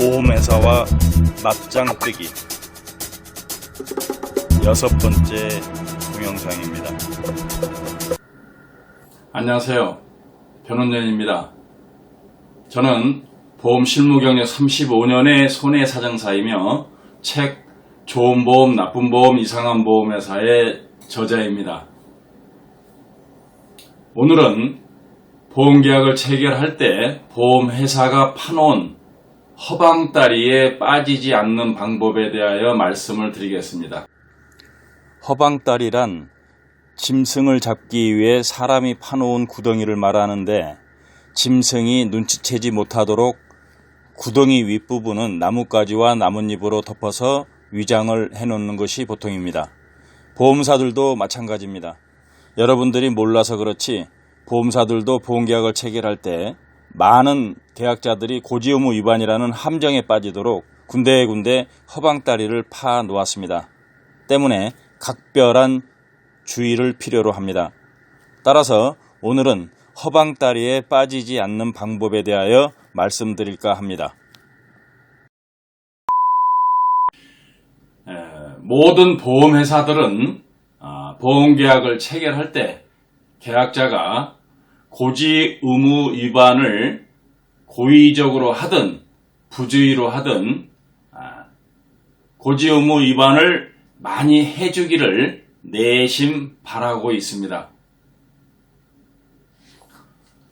보험회사와 맞짱 뜨기 6번째 동영상입니다. 안녕하세요. 변원년입니다. 저는 보험 실무 경력 35년의 손해사정사이며 책 좋은 보험, 나쁜 보험, 이상한 보험회사의 저자입니다. 오늘은 보험계약을 체결할 때 보험회사가 파놓은 허방다리에 빠지지 않는 방법에 대하여 말씀을 드리겠습니다. 허방다리란 짐승을 잡기 위해 사람이 파놓은 구덩이를 말하는데, 짐승이 눈치채지 못하도록 구덩이 윗부분은 나뭇가지와 나뭇잎으로 덮어서 위장을 해놓는 것이 보통입니다. 보험사들도 마찬가지입니다. 여러분들이 몰라서 그렇지 보험사들도 보험계약을 체결할 때 많은 계약자들이 고지의무 위반이라는 함정에 빠지도록 군데군데 허방다리를 파 놓았습니다. 때문에 각별한 주의를 필요로 합니다. 따라서 오늘은 허방다리에 빠지지 않는 방법에 대하여 말씀드릴까 합니다. 모든 보험회사들은 보험계약을 체결할 때 계약자가 고지 의무 위반을 고의적으로 하든 부주의로 하든 고지 의무 위반을 많이 해주기를 내심 바라고 있습니다.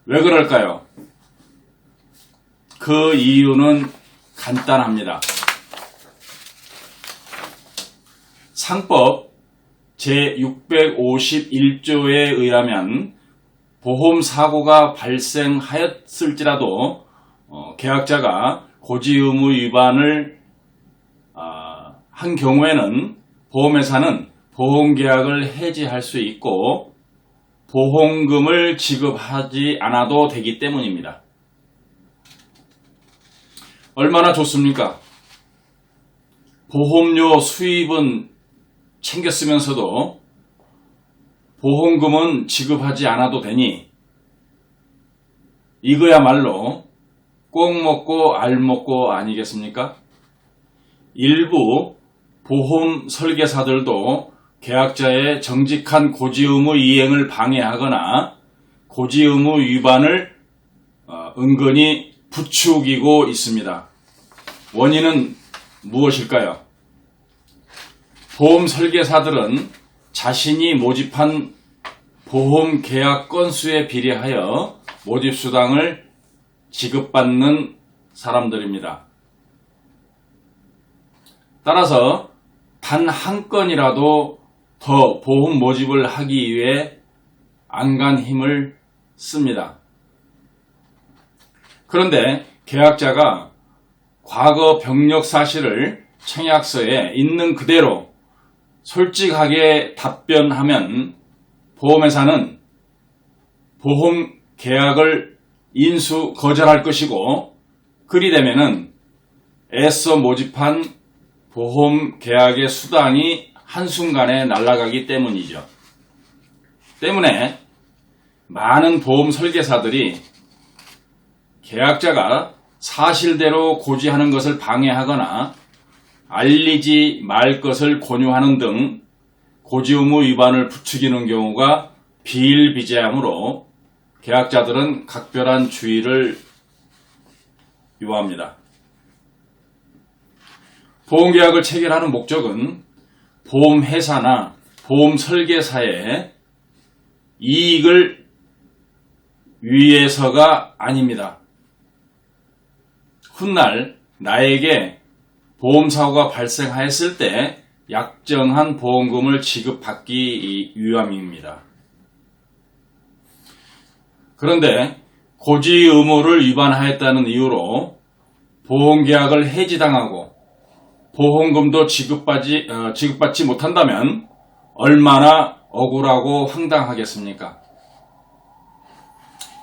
왜 그럴까요? 그 이유는 간단합니다. 상법 제651조에 의하면 보험사고가 발생하였을지라도 계약자가 고지의무 위반을 한 경우에는 보험회사는 보험계약을 해지할 수 있고 보험금을 지급하지 않아도 되기 때문입니다. 얼마나 좋습니까? 보험료 수입은 챙겼으면서도 보험금은 지급하지 않아도 되니 이거야말로 꼭 먹고 알 먹고 아니겠습니까? 일부 보험 설계사들도 계약자의 정직한 고지의무 이행을 방해하거나 고지의무 위반을 은근히 부추기고 있습니다. 원인은 무엇일까요? 보험 설계사들은 자신이 모집한 보험 계약 건수에 비례하여 모집수당을 지급받는 사람들입니다. 따라서 단 한 건이라도 더 보험 모집을 하기 위해 안간 힘을 씁니다. 그런데 계약자가 과거 병력 사실을 청약서에 있는 그대로 솔직하게 답변하면 보험회사는 보험 계약을 인수 거절할 것이고, 그리 되면은 애써 모집한 보험 계약의 수당이 한순간에 날아가기 때문이죠. 때문에 많은 보험 설계사들이 계약자가 사실대로 고지하는 것을 방해하거나 알리지 말 것을 권유하는 등 고지의무 위반을 부추기는 경우가 비일비재하므로 계약자들은 각별한 주의를 요합니다. 보험계약을 체결하는 목적은 보험회사나 보험설계사의 이익을 위해서가 아닙니다. 훗날 나에게 보험사고가 발생하였을 때 약정한 보험금을 지급받기 위함입니다. 그런데 고지 의무를 위반하였다는 이유로 보험계약을 해지당하고 보험금도 지급받지 못한다면 얼마나 억울하고 황당하겠습니까?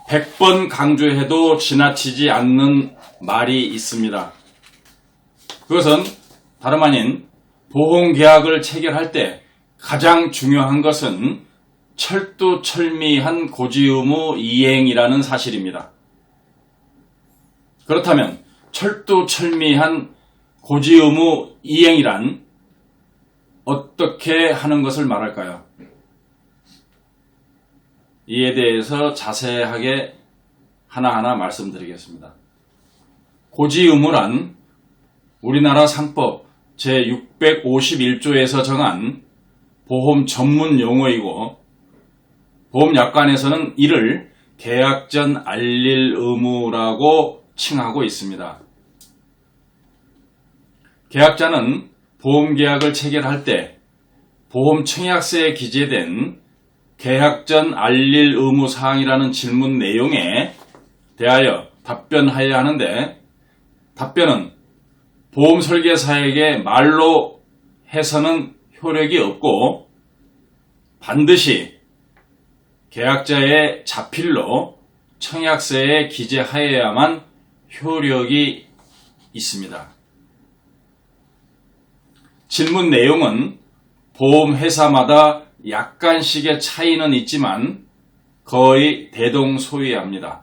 100번 강조해도 지나치지 않는 말이 있습니다. 그것은 다름 아닌 보험계약을 체결할 때 가장 중요한 것은 철두철미한 고지의무 이행이라는 사실입니다. 그렇다면 철두철미한 고지 의무 이행이란 어떻게 하는 것을 말할까요? 이에 대해서 자세하게 하나하나 말씀드리겠습니다. 고지 의무란 우리나라 상법 제651조에서 정한 보험 전문 용어이고 보험약관에서는 이를 계약 전 알릴 의무라고 칭하고 있습니다. 계약자는 보험계약을 체결할 때 보험청약서에 기재된 계약 전 알릴 의무사항이라는 질문 내용에 대하여 답변하여야 하는데 답변은 보험설계사에게 말로 해서는 효력이 없고 반드시 계약자의 자필로 청약서에 기재하여야만 효력이 있습니다. 질문 내용은 보험회사마다 약간씩의 차이는 있지만 거의 대동소이합니다.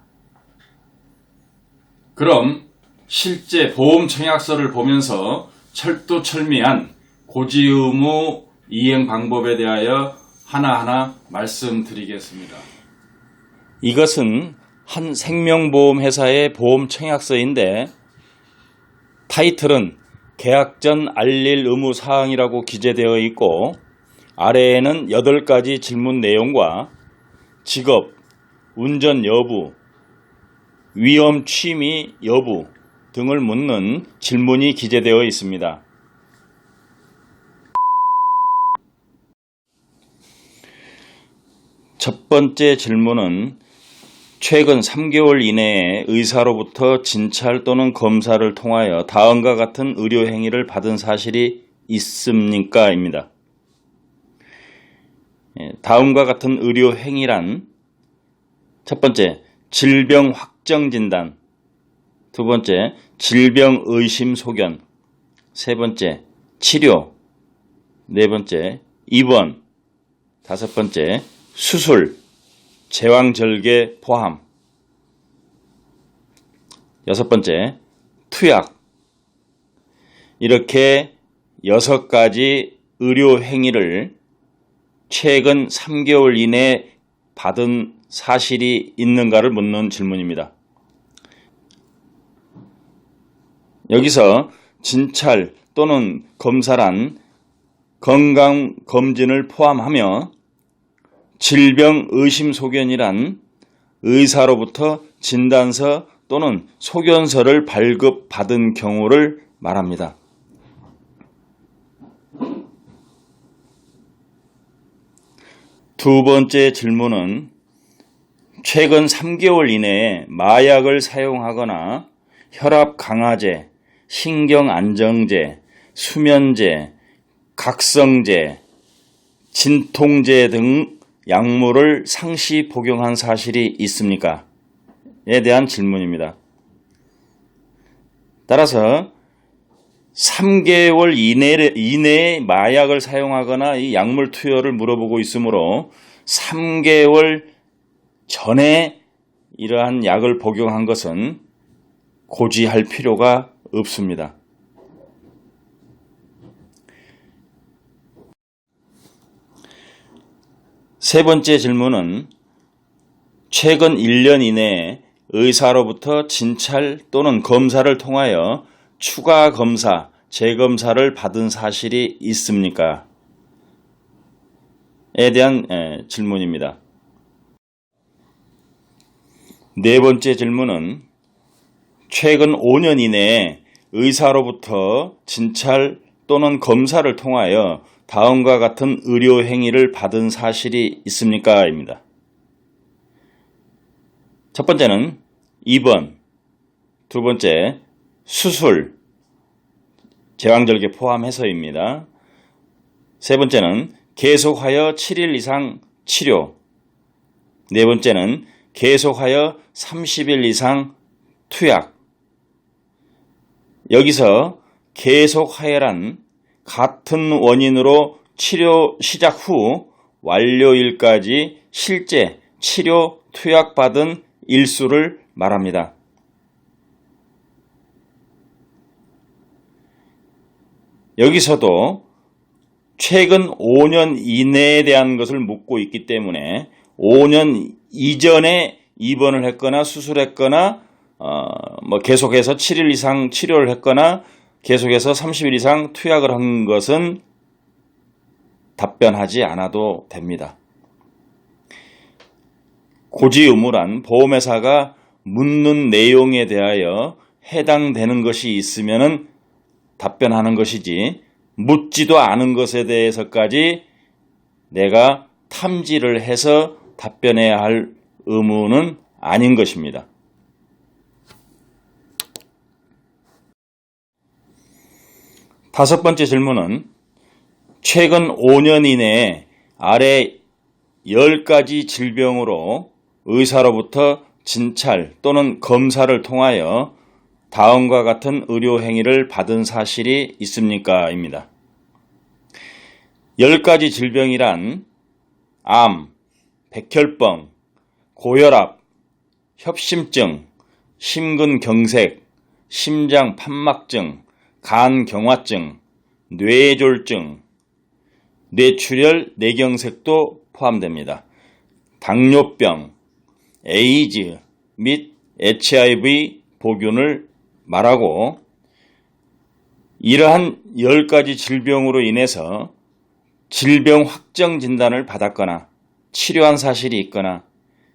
그럼 실제 보험 청약서를 보면서 철두철미한 고지 의무 이행 방법에 대하여 하나하나 말씀드리겠습니다. 이것은 한 생명보험회사의 보험 청약서인데 타이틀은 계약 전 알릴 의무 사항이라고 기재되어 있고 아래에는 8가지 질문 내용과 직업, 운전 여부, 위험 취미 여부 등을 묻는 질문이 기재되어 있습니다. 첫 번째 질문은 최근 3개월 이내에 의사로부터 진찰 또는 검사를 통하여 다음과 같은 의료 행위를 받은 사실이 있습니까? 입니다. 다음과 같은 의료 행위란 첫 번째, 질병 확정 진단, 두 번째, 질병 의심 소견, 세 번째, 치료, 네 번째, 입원, 다섯 번째, 수술, 제왕절개 포함, 여섯 번째, 투약. 이렇게 6가지 의료 행위를 최근 3개월 이내에 받은 사실이 있는가를 묻는 질문입니다. 여기서 진찰 또는 검사란 건강검진을 포함하며 질병 의심 소견이란 의사로부터 진단서 또는 소견서를 발급받은 경우를 말합니다. 두 번째 질문은 최근 3개월 이내에 마약을 사용하거나 혈압 강화제, 신경 안정제, 수면제, 각성제, 진통제 등 약물을 상시 복용한 사실이 있습니까? 에 대한 질문입니다. 따라서 3개월 이내에 마약을 사용하거나 이 약물 투여를 물어보고 있으므로 3개월 전에 이러한 약을 복용한 것은 고지할 필요가 없습니다. 세 번째 질문은 최근 1년 이내에 의사로부터 진찰 또는 검사를 통하여 추가 검사, 재검사를 받은 사실이 있습니까? 에 대한 질문입니다. 네 번째 질문은 최근 5년 이내에 의사로부터 진찰 또는 검사를 통하여 다음과 같은 의료 행위를 받은 사실이 있습니까? 입니다. 첫 번째는 입원, 두 번째 수술, 제왕절개 포함해서입니다. 세 번째는 계속하여 7일 이상 치료, 네 번째는 계속하여 30일 이상 투약. 여기서 계속하여란 같은 원인으로 치료 시작 후 완료일까지 실제 치료 투약받은 일수를 말합니다. 여기서도 최근 5년 이내에 대한 것을 묻고 있기 때문에 5년 이전에 입원을 했거나 수술했거나 계속해서 7일 이상 치료를 했거나 계속해서 30일 이상 투약을 한 것은 답변하지 않아도 됩니다. 고지의무란 보험회사가 묻는 내용에 대하여 해당되는 것이 있으면 답변하는 것이지, 묻지도 않은 것에 대해서까지 내가 탐지를 해서 답변해야 할 의무는 아닌 것입니다. 다섯 번째 질문은 최근 5년 이내에 아래 10가지 질병으로 의사로부터 진찰 또는 검사를 통하여 다음과 같은 의료 행위를 받은 사실이 있습니까? 입니다. 10가지 질병이란 암, 백혈병, 고혈압, 협심증, 심근경색, 심장판막증, 간경화증, 뇌졸중, 뇌출혈, 뇌경색도 포함됩니다. 당뇨병, 에이즈 및 HIV 보균을 말하고, 이러한 10가지 질병으로 인해서 질병 확정 진단을 받았거나 치료한 사실이 있거나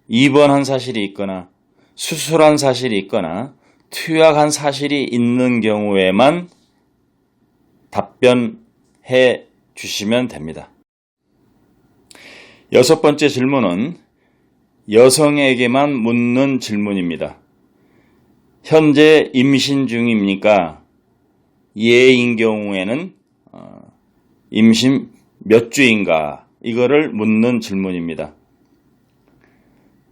입원한 사실이 있거나 수술한 사실이 있거나 투약한 사실이 있는 경우에만 답변해 주시면 됩니다. 여섯 번째 질문은 여성에게만 묻는 질문입니다. 현재 임신 중입니까? 예인 경우에는 임신 몇 주인가? 이거를 묻는 질문입니다.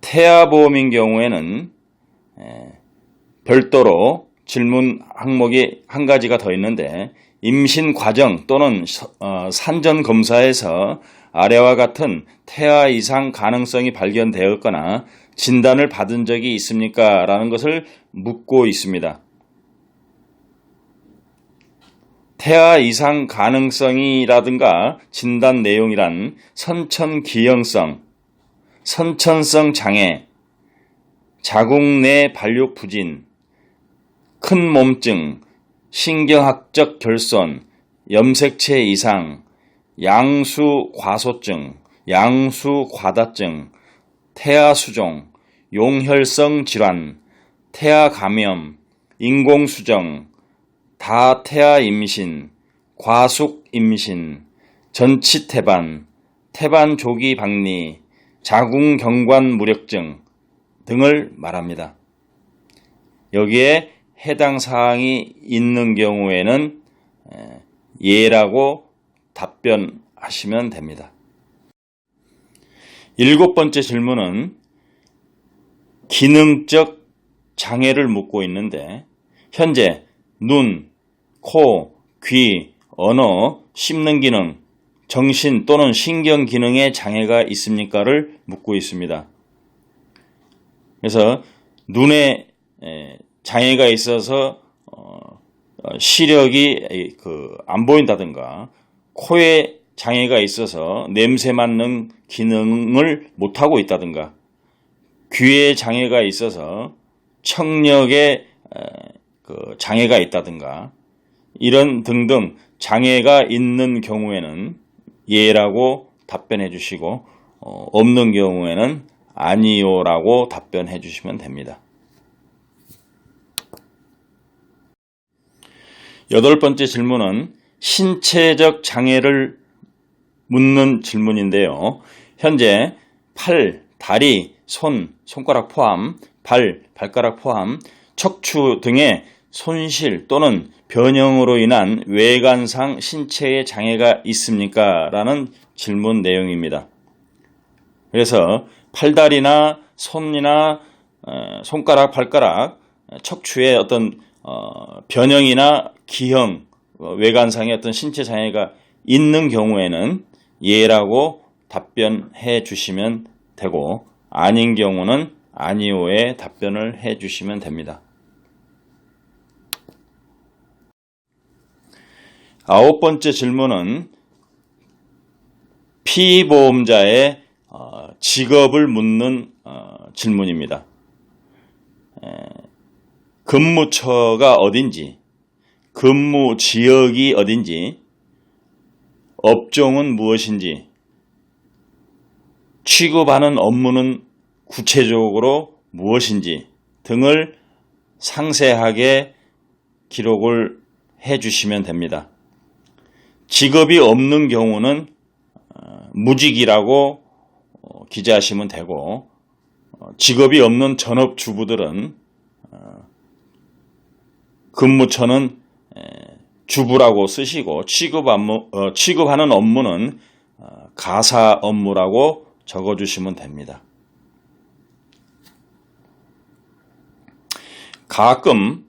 태아보험인 경우에는 별도로 질문 항목이 한 가지가 더 있는데, 임신 과정 또는 산전 검사에서 아래와 같은 태아 이상 가능성이 발견되었거나 진단을 받은 적이 있습니까? 라는 것을 묻고 있습니다. 태아 이상 가능성이라든가 진단 내용이란 선천기형성, 선천성 장애, 자궁 내 발육 부진, 큰 몸증, 신경학적 결손, 염색체 이상, 양수과소증, 양수과다증, 태아수종, 용혈성 질환, 태아감염, 인공수정, 다태아 임신, 과숙 임신, 전치태반, 태반 조기 박리, 자궁경관 무력증 등을 말합니다. 여기에 해당 사항이 있는 경우에는 예라고 답변하시면 됩니다. 일곱 번째 질문은 기능적 장애를 묻고 있는데, 현재 눈, 코, 귀, 언어, 씹는 기능, 정신 또는 신경 기능에 장애가 있습니까를 묻고 있습니다. 그래서 눈에 장애가 있어서 시력이 안 보인다든가, 코에 장애가 있어서 냄새 맡는 기능을 못하고 있다든가, 귀에 장애가 있어서 청력에 장애가 있다든가, 이런 등등 장애가 있는 경우에는 예라고 답변해 주시고, 없는 경우에는 아니요라고 답변해 주시면 됩니다. 여덟 번째 질문은 신체적 장애를 묻는 질문인데요. 현재 팔, 다리, 손, 손가락 포함, 발가락 포함, 척추 등의 손실 또는 변형으로 인한 외관상 신체에 장애가 있습니까? 라는 질문 내용입니다. 그래서 팔다리나 손이나 손가락, 발가락, 척추에 어떤 변형이나 기형, 외관상의 어떤 신체 장애가 있는 경우에는 예라고 답변해 주시면 되고, 아닌 경우는 아니오에 답변을 해 주시면 됩니다. 9번째 질문은 피보험자의 직업을 묻는 질문입니다. 근무처가 어딘지, 근무 지역이 어딘지, 업종은 무엇인지, 취급하는 업무는 구체적으로 무엇인지 등을 상세하게 기록을 해주시면 됩니다. 직업이 없는 경우는 무직이라고 기재하시면 되고, 직업이 없는 전업주부들은 근무처는 주부라고 쓰시고, 취급하는 업무는 가사 업무라고 적어주시면 됩니다. 가끔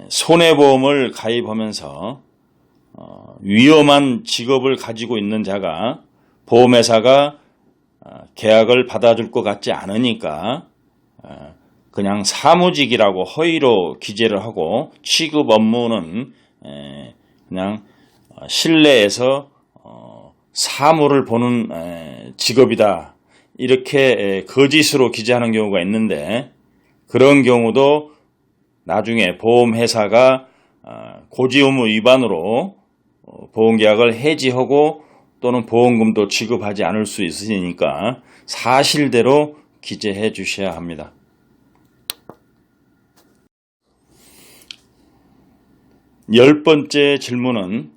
손해보험을 가입하면서 위험한 직업을 가지고 있는 자가 보험회사가 계약을 받아줄 것 같지 않으니까 그냥 사무직이라고 허위로 기재를 하고, 취급 업무는 그냥 실내에서 사무를 보는 직업이다, 이렇게 거짓으로 기재하는 경우가 있는데, 그런 경우도 나중에 보험회사가 고지 의무 위반으로 보험계약을 해지하고 또는 보험금도 지급하지 않을 수 있으니까 사실대로 기재해 주셔야 합니다. 10번째 질문은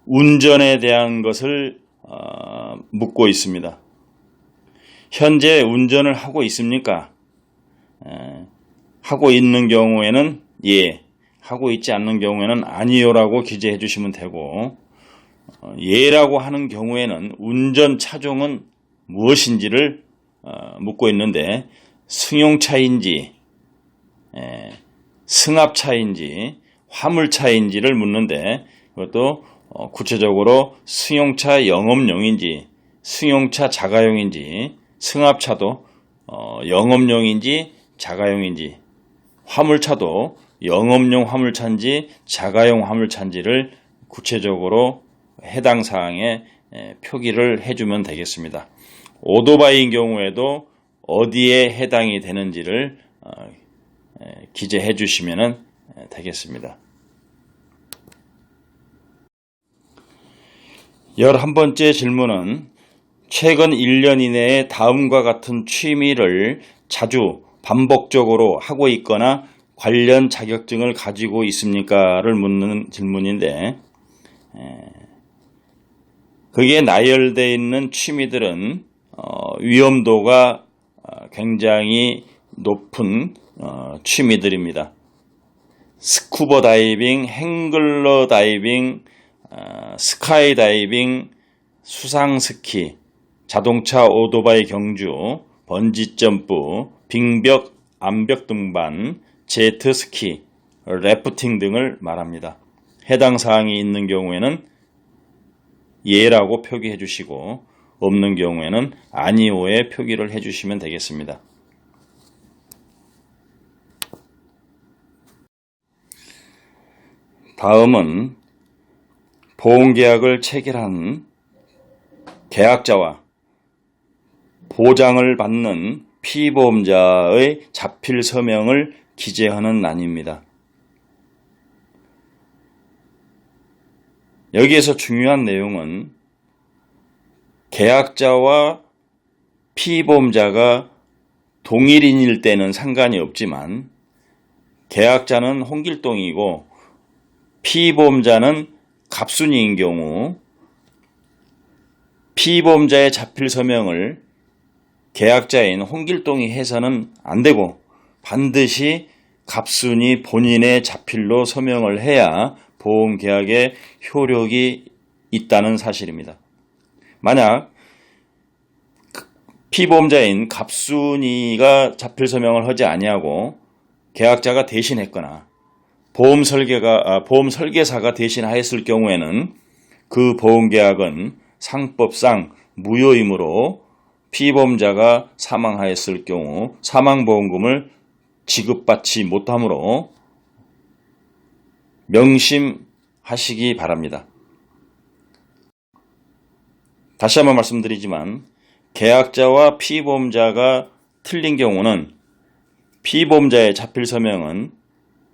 운전에 대한 것을 묻고 있습니다. 현재 운전을 하고 있습니까? 하고 있는 경우에는 예, 하고 있지 않는 경우에는 아니요라고 기재해 주시면 되고, 예라고 하는 경우에는 운전 차종은 무엇인지를 묻고 있는데, 승용차인지 승합차인지 화물차인지를 묻는데, 그것도 구체적으로 승용차 영업용인지 승용차 자가용인지, 승합차도 영업용인지 자가용인지, 화물차도 영업용 화물차인지 자가용 화물차인지를 구체적으로 해당 사항에 표기를 해주면 되겠습니다. 오토바이인 경우에도 어디에 해당이 되는지를 기재해 주시면 되겠습니다. 11번째 질문은 최근 1년 이내에 다음과 같은 취미를 자주 반복적으로 하고 있거나 관련 자격증을 가지고 있습니까?를 묻는 질문인데, 거기에 나열되어 있는 취미들은 위험도가 굉장히 높은 취미들입니다. 스쿠버 다이빙, 행글러 다이빙, 스카이 다이빙, 수상 스키, 자동차 오토바이 경주, 번지 점프, 빙벽, 암벽 등반, 제트 스키, 래프팅 등을 말합니다. 해당 사항이 있는 경우에는 예라고 표기해 주시고, 없는 경우에는 아니오에 표기를 해 주시면 되겠습니다. 다음은 보험계약을 체결한 계약자와 보장을 받는 피보험자의 자필 서명을 기재하는 란입니다. 여기에서 중요한 내용은 계약자와 피보험자가 동일인일 때는 상관이 없지만, 계약자는 홍길동이고 피보험자는 갑순이인 경우 피보험자의 자필 서명을 계약자인 홍길동이 해서는 안 되고, 반드시 갑순이 본인의 자필로 서명을 해야 보험계약에 효력이 있다는 사실입니다. 만약 피보험자인 갑순이가 자필 서명을 하지 아니하고 계약자가 대신했거나 보험 설계사가 대신하였을 경우에는 그 보험계약은 상법상 무효이므로 피보험자가 사망하였을 경우 사망보험금을 지급받지 못하므로 명심하셔야 명심하시기 바랍니다. 다시 한번 말씀드리지만 계약자와 피보험자가 틀린 경우는 피보험자의 자필 서명은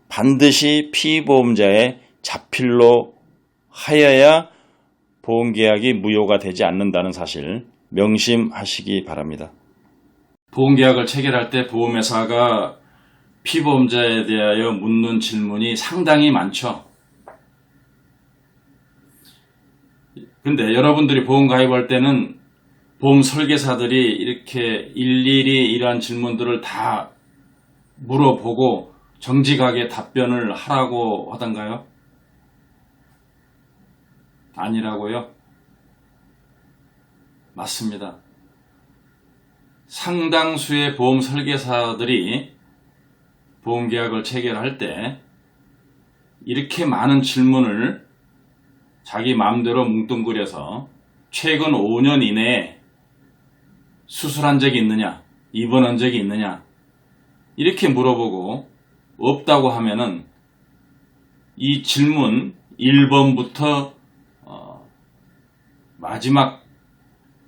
반드시 피보험자의 자필로 하여야 보험계약이 무효가 되지 않는다는 사실 명심하시기 바랍니다. 보험계약을 체결할 때 보험회사가 피보험자에 대하여 묻는 질문이 상당히 많죠. 근데 여러분들이 보험 가입할 때는 보험 설계사들이 이렇게 일일이 이러한 질문들을 다 물어보고 정직하게 답변을 하라고 하던가요? 아니라고요? 맞습니다. 상당수의 보험 설계사들이 보험계약을 체결할 때 이렇게 많은 질문을 자기 마음대로 뭉뚱그려서 최근 5년 이내에 수술한 적이 있느냐, 입원한 적이 있느냐 이렇게 물어보고 없다고 하면은 이 질문 1번부터 마지막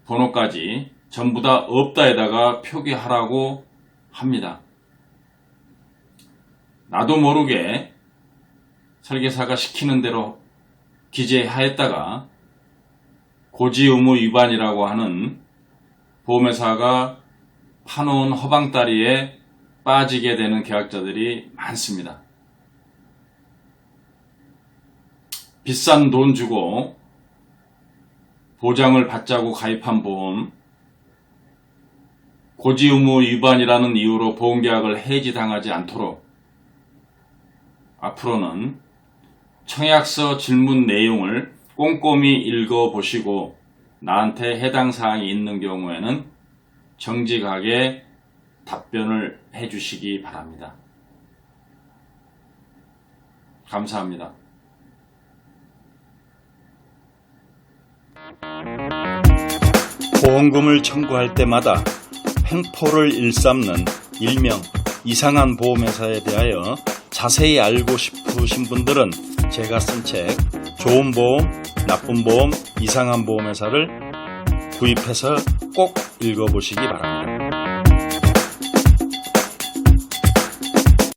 번호까지 전부 다 없다에다가 표기하라고 합니다. 나도 모르게 설계사가 시키는 대로 기재하였다가 고지 의무 위반이라고 하는 보험회사가 파놓은 허방다리에 빠지게 되는 계약자들이 많습니다. 비싼 돈 주고 보장을 받자고 가입한 보험, 고지 의무 위반이라는 이유로 보험계약을 해지당하지 않도록 앞으로는 청약서 질문 내용을 꼼꼼히 읽어보시고 나한테 해당 사항이 있는 경우에는 정직하게 답변을 해주시기 바랍니다. 감사합니다. 보험금을 청구할 때마다 횡포를 일삼는 일명 이상한 보험회사에 대하여 자세히 알고 싶으신 분들은 제가 쓴 책 좋은 보험, 나쁜 보험, 이상한 보험회사를 구입해서 꼭 읽어보시기 바랍니다.